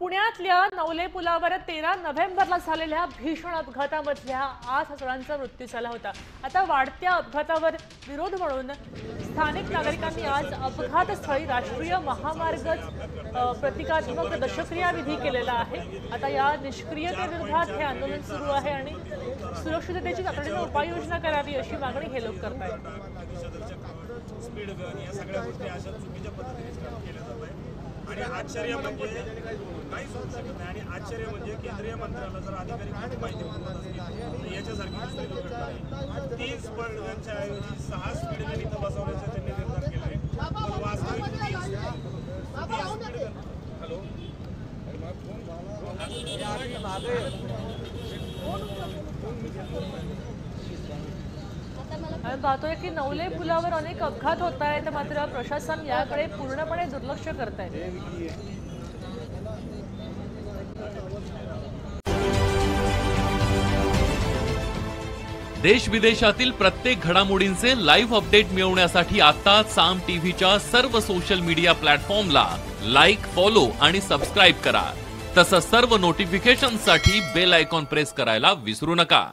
पुण्यातल्या नवले पुलावर 13 नोव्हेंबरला झालेल्या भीषण अपघातामधल्या 8 जणांचा मृत्यू झाला होता। आता वाढत्या अपघातावर विरोध म्हणून स्थानिक नागरिकांनी आज अपघातस्थळी राष्ट्रीय महामार्ग प्रतिकात्मक दशक्रिया विधी केलेला आहे। आता या निष्क्रियतेविरोधात हे आंदोलन सुरू आहे आणि सुरक्षिततेची तातडीने उपाययोजना करावी अशी मागणी हे लोक करत आहेत। स्पीड गन या सगळ्या गोष्टी अशा चुकीच्या पद्धतीने स्टार्ट केल्या जात आहेत आणि आश्चर्य म्हणजे काही होऊ शकत नाही आणि आश्चर्य म्हणजे केंद्रीय मंत्र्याला जर अधिकारी खूप माहिती मिळत असतील तर याच्यासारखी दुसरी दुर्घटना नाही। 30 स्पीड गनच्या ऐवजी 6 स्पीड गन इथं बसवण्याचं त्यांनी निर्धार केला आहे। पण वास्तविक आम्ही पाहतोय की नवले पुलावर अनेक अपघात होत आहेत, मात्र प्रशासन याकडे पूर्णपणे दुर्लक्ष करत आहे। देश विदेशातील प्रत्येक घडामोडींचे लाईव्ह अपडेट मिळवण्यासाठी आता साम टीव्हीच्या सर्व सोशल मीडिया प्लॅटफॉर्मला लाईक, फॉलो आणि सबस्क्राईब करा। तसंच सर्व नोटिफिकेशनसाठी बेल आयकॉन प्रेस करायला विसरू नका।